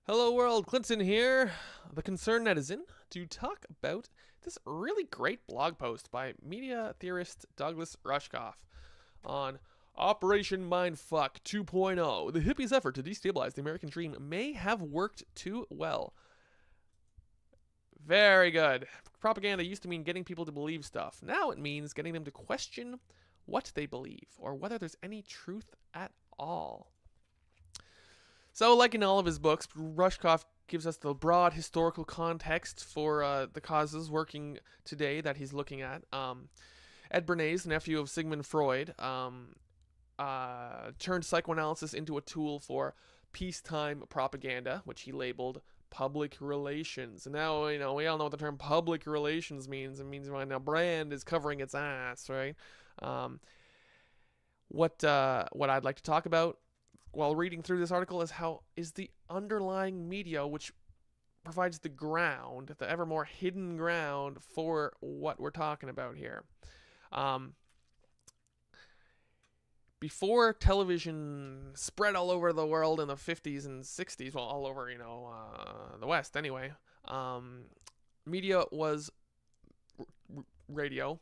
Hello world, Clinton here, the concerned netizen, to talk about this really great blog post by media theorist Douglas Rushkoff on Operation Mindfuck 2.0. The hippies' effort to destabilize the American dream may have worked too well. Very good. Propaganda used to mean getting people to believe stuff. Now it means getting them to question what they believe or whether there's any truth at all. So, like in all of his books, Rushkoff gives us the broad historical context for the causes working today that he's looking at. Ed Bernays, nephew of Sigmund Freud, turned psychoanalysis into a tool for peacetime propaganda, which he labeled public relations. And now, we all know what the term public relations means. It means when a brand is covering its ass, right? What I'd like to talk about while reading through this article is the underlying media which provides the ground, the ever more hidden ground for what we're talking about here. Before television spread all over the world in the 50s and 60s, well, all over, the West anyway, media was radio,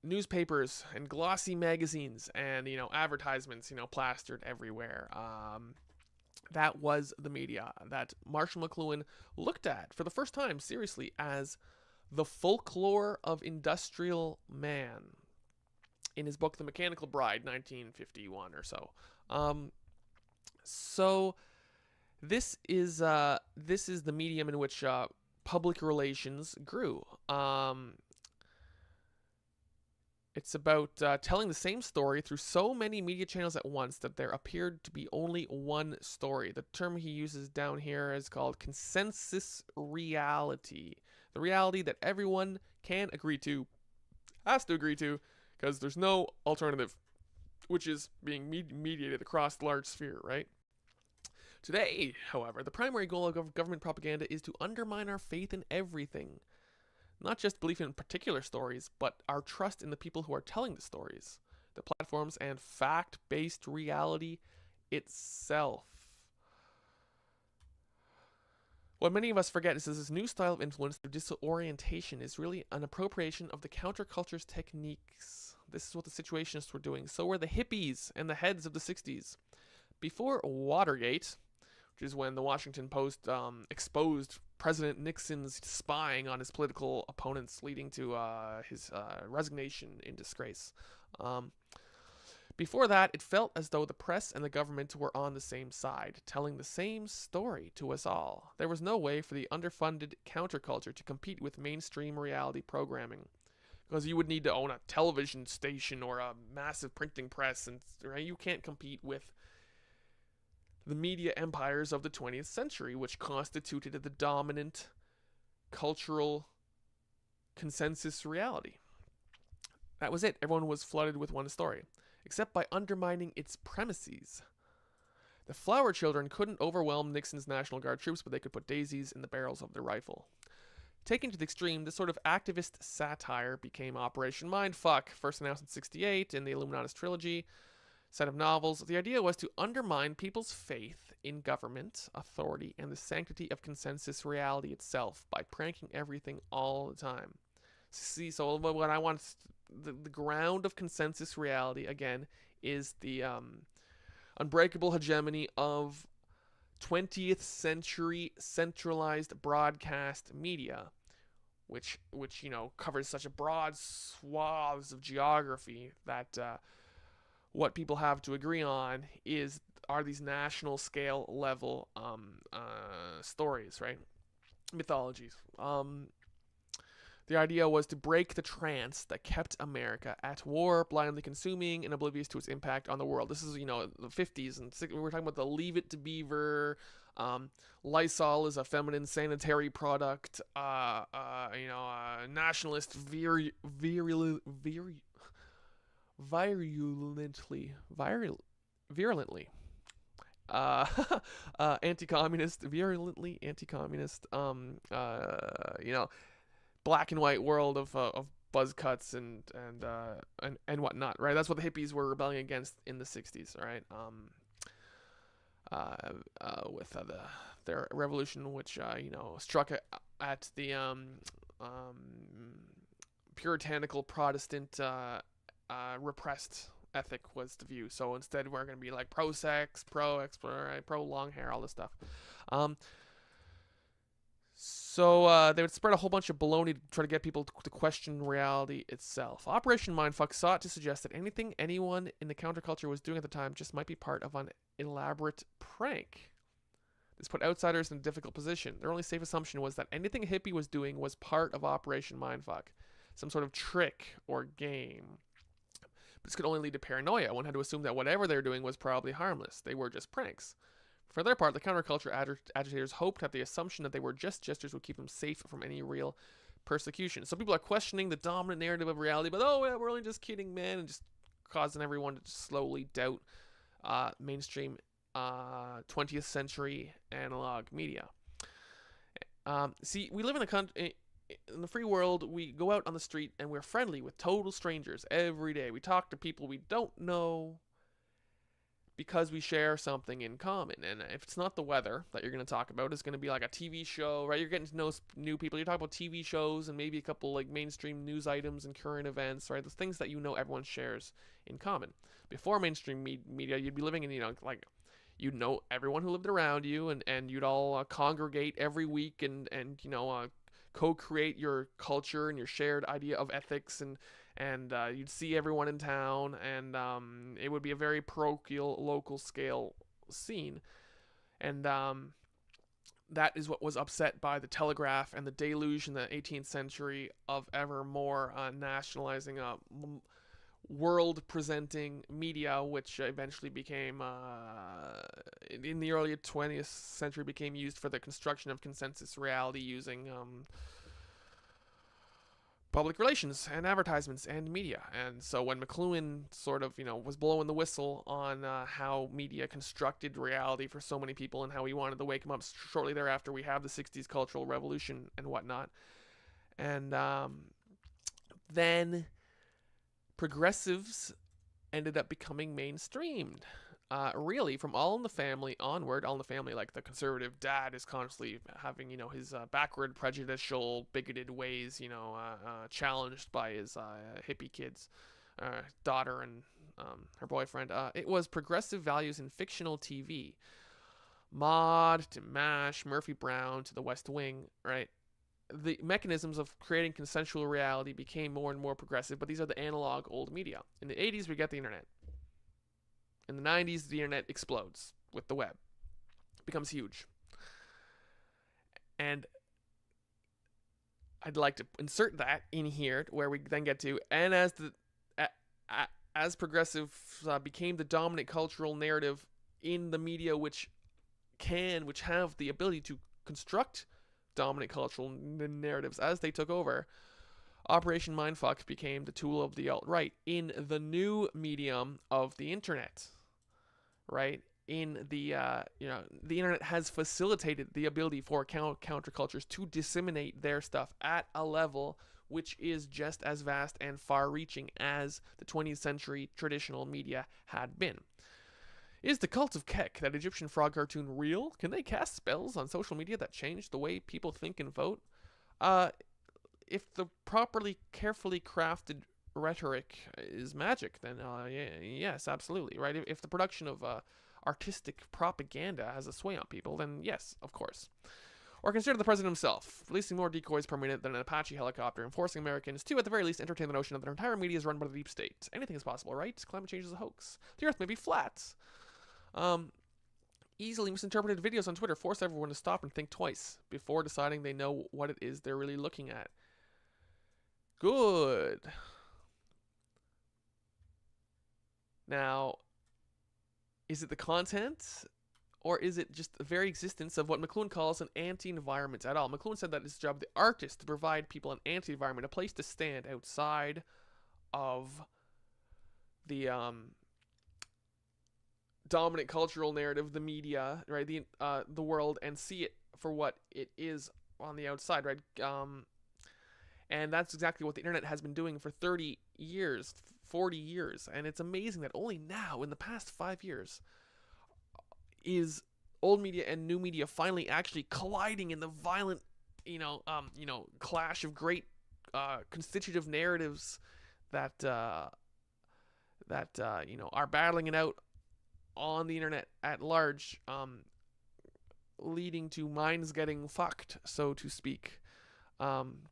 newspapers and glossy magazines and advertisements plastered everywhere. That was the media that Marshall McLuhan looked at for the first time seriously as the folklore of industrial man in his book The Mechanical Bride, 1951 or so. So this is the medium in which public relations grew. It's about telling the same story through so many media channels at once that there appeared to be only one story. The term he uses down here is called consensus reality. The reality that everyone can agree to, has to agree to, because there's no alternative, which is being mediated across the large sphere, right? Today, however, the primary goal of government propaganda is to undermine our faith in everything. Not just belief in particular stories, but our trust in the people who are telling the stories, the platforms, and fact-based reality itself. What many of us forget is that this new style of influence through disorientation is really an appropriation of the counterculture's techniques. This is what the situationists were doing. So were the hippies and the heads of the 60s. Before Watergate, which is when the Washington Post exposed President Nixon's spying on his political opponents, leading to his resignation in disgrace. Before that, it felt as though the press and the government were on the same side, telling the same story to us all. There was no way for the underfunded counterculture to compete with mainstream reality programming, because you would need to own a television station or a massive printing press, and right, you can't compete with the media empires of the 20th century, which constituted the dominant cultural consensus reality. That was it. Everyone was flooded with one story, except by undermining its premises. The flower children couldn't overwhelm Nixon's National Guard troops, but they could put daisies in the barrels of their rifle. Taken to the extreme, this sort of activist satire became Operation Mindfuck, first announced in '68 in the Illuminatus trilogy set of novels. The idea was to undermine people's faith in government, authority, and the sanctity of consensus reality itself by pranking everything all the time. See, so what I want, the ground of consensus reality, again, is the unbreakable hegemony of 20th century centralized broadcast media, which covers such a broad swaths of geography that what people have to agree on are these national scale level stories, right? Mythologies. The idea was to break the trance that kept America at war, blindly consuming and oblivious to its impact on the world. This is, the 50s, and we were talking about the Leave It to Beaver. Lysol is a feminine sanitary product. Nationalist virulently anti-communist, virulently anti-communist, black and white world of buzz cuts and whatnot, right? That's what the hippies were rebelling against in the 60s, right? uh, with their revolution, which struck at the puritanical Protestant repressed ethic was the view. So instead, we're going to be like pro sex, pro explore, pro long hair, all this stuff. Um, so they would spread a whole bunch of baloney to try to get people to question reality itself. Operation Mindfuck sought to suggest that anything anyone in the counterculture was doing at the time just might be part of an elaborate prank. This put outsiders in a difficult position. Their only safe assumption was that anything a hippie was doing was part of Operation Mindfuck, some sort of trick or game. But this could only lead to paranoia. One had to assume that whatever they were doing was probably harmless. They were just pranks. For their part, the counterculture agitators hoped that the assumption that they were just jesters would keep them safe from any real persecution. So people are questioning the dominant narrative of reality, but oh yeah, we're only just kidding, man, and just causing everyone to just slowly doubt mainstream 20th century analog media. See, we live in in the free world. We go out on the street and we're friendly with total strangers every day. We talk to people we don't know because we share something in common. And if it's not the weather that you're going to talk about, it's going to be like a TV show, right? You're getting to know new people. You're talking about TV shows and maybe a couple like mainstream news items and current events, right? The things that everyone shares in common. Before mainstream media, you'd be living in, you'd know everyone who lived around you, and you'd all congregate every week and co-create your culture and your shared idea of ethics, and you'd see everyone in town, and it would be a very parochial, local scale scene. And that is what was upset by the telegraph and the deluge in the 18th century of ever more nationalizing world-presenting media, which eventually became, in the early 20th century, became used for the construction of consensus reality using public relations and advertisements and media. And so when McLuhan sort of, was blowing the whistle on how media constructed reality for so many people and how he wanted to wake them up shortly thereafter, we have the 60s cultural revolution and whatnot. And then progressives ended up becoming mainstreamed. Really, from All in the Family onward, All in the Family, like the conservative dad is constantly having, his backward, prejudicial, bigoted ways, challenged by his hippie kids, daughter and her boyfriend. It was progressive values in fictional TV. Maude to MASH, Murphy Brown to The West Wing, right? The mechanisms of creating consensual reality became more and more progressive, but these are the analog old media. In the 80s, we get the internet. In the 90s, the internet explodes with the web. It becomes huge. And I'd like to insert that in here where we then get to, and as progressive became the dominant cultural narrative in the media, which have the ability to construct dominant cultural narratives as they took over, Operation Mindfuck became the tool of the alt-right in the new medium of the internet, right? In the, the internet has facilitated the ability for countercultures to disseminate their stuff at a level which is just as vast and far-reaching as the 20th century traditional media had been. Is the cult of Kek, that Egyptian frog cartoon, real? Can they cast spells on social media that change the way people think and vote? If the properly, carefully crafted rhetoric is magic, then yes, absolutely, right? If the production of artistic propaganda has a sway on people, then yes, of course. Or consider the president himself, releasing more decoys per minute than an Apache helicopter and forcing Americans to, at the very least, entertain the notion that their entire media is run by the deep state. Anything is possible, right? Climate change is a hoax. The earth may be flat. Easily misinterpreted videos on Twitter force everyone to stop and think twice before deciding they know what it is they're really looking at. Good. Now, is it the content, or is it just the very existence of what McLuhan calls an anti-environment at all? McLuhan said that it's the job of the artist to provide people an anti-environment, a place to stand outside of the dominant cultural narrative, the media, right, the world, and see it for what it is on the outside, right? And that's exactly what the internet has been doing for 30 years, 40 years. And it's amazing that only now, in the past 5 years, is old media and new media finally actually colliding in the violent, clash of great constitutive narratives that are battling it out on the internet at large, leading to minds getting fucked, so to speak. Um,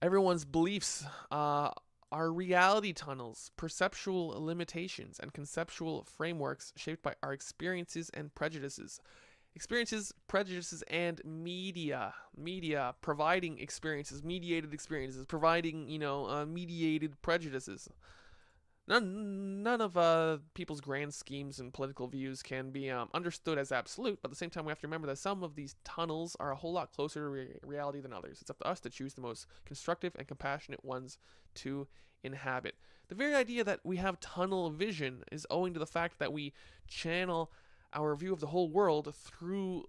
Everyone's beliefs are reality tunnels, perceptual limitations, and conceptual frameworks shaped by our experiences and prejudices. Experiences, prejudices, and media. Media providing experiences, mediated experiences, providing, mediated prejudices. None of people's grand schemes and political views can be understood as absolute, but at the same time, we have to remember that some of these tunnels are a whole lot closer to reality than others. It's up to us to choose the most constructive and compassionate ones to inhabit. The very idea that we have tunnel vision is owing to the fact that we channel our view of the whole world through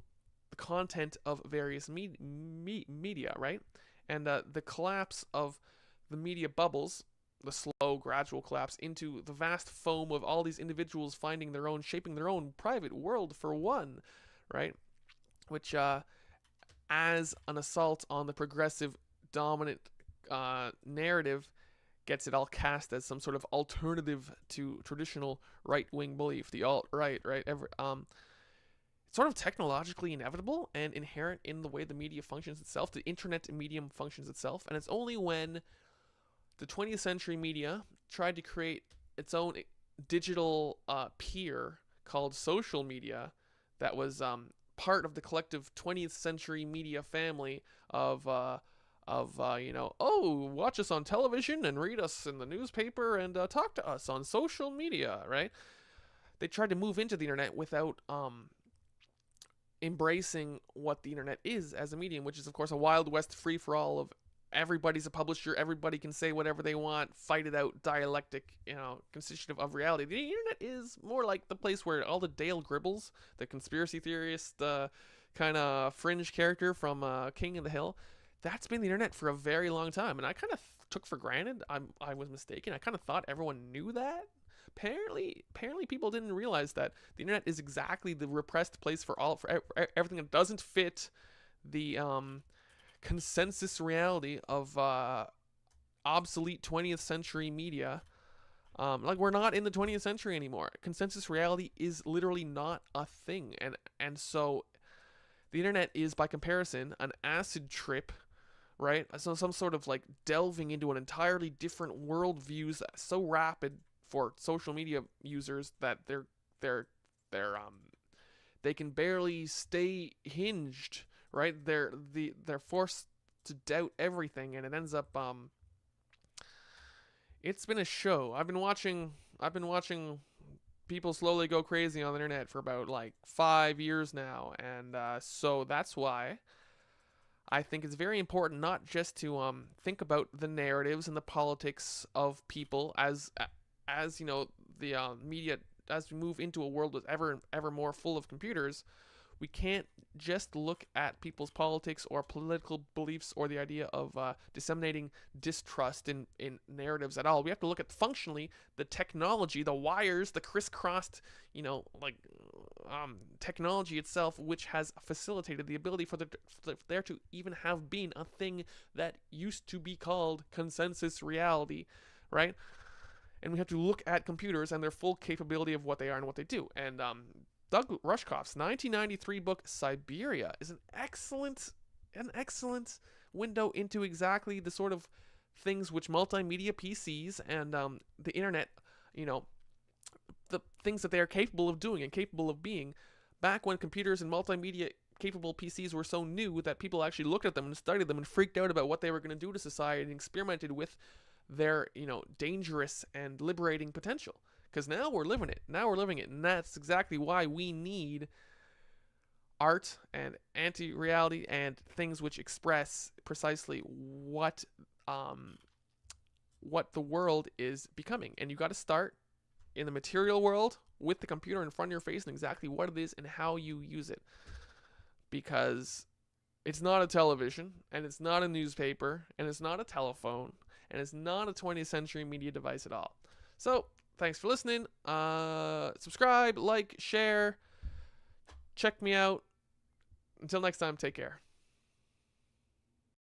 the content of various media, right? And the collapse of the media bubbles, the slow, gradual collapse into the vast foam of all these individuals finding their own, shaping their own private world for one, right? Which, as an assault on the progressive, dominant narrative, gets it all cast as some sort of alternative to traditional right-wing belief, the alt-right, right? It's sort of technologically inevitable and inherent in the way the media functions itself, the internet medium functions itself, and it's only when the 20th century media tried to create its own digital peer called social media that was part of the collective 20th century media family of watch us on television and read us in the newspaper and talk to us on social media, right? They tried to move into the internet without embracing what the internet is as a medium, which is, of course, a Wild West free-for-all of everybody's a publisher, everybody can say whatever they want, fight it out, dialectic, constitutive of reality. The internet is more like the place where all the Dale Gribbles, the conspiracy theorist kind of fringe character from King of the Hill, that's been the internet for a very long time, and I kind of took for granted. I was mistaken. I kind of thought everyone knew that. Apparently people didn't realize that the internet is exactly the repressed place for everything that doesn't fit the consensus reality of obsolete 20th century media. We're not in the 20th century anymore. Consensus reality is literally not a thing, and so the internet is, by comparison, an acid trip, right? So some sort of like delving into an entirely different worldviews, so rapid for social media users that they can barely stay hinged, right? They're forced to doubt everything, and it ends up it's been a show. I've been watching people slowly go crazy on the internet for about like 5 years now, and so that's why I think it's very important not just to think about the narratives and the politics of people as the media, as we move into a world that's ever more full of computers. We can't just look at people's politics or political beliefs or the idea of disseminating distrust in narratives at all. We have to look at functionally the technology, the wires, the crisscrossed, technology itself, which has facilitated the ability for there to even have been a thing that used to be called consensus reality, right? And we have to look at computers and their full capability of what they are and what they do. And Douglas Rushkoff's 1993 book Siberia is an excellent window into exactly the sort of things which multimedia PCs and the internet, the things that they are capable of doing and capable of being, back when computers and multimedia capable PCs were so new that people actually looked at them and studied them and freaked out about what they were going to do to society and experimented with their dangerous and liberating potential. Because now we're living it. And that's exactly why we need art and anti-reality and things which express precisely what the world is becoming. And you got to start in the material world with the computer in front of your face and exactly what it is and how you use it. Because it's not a television, and it's not a newspaper, and it's not a telephone, and it's not a 20th century media device at all. So Thanks for listening. Subscribe, like, share. Check me out. Until next time, take care.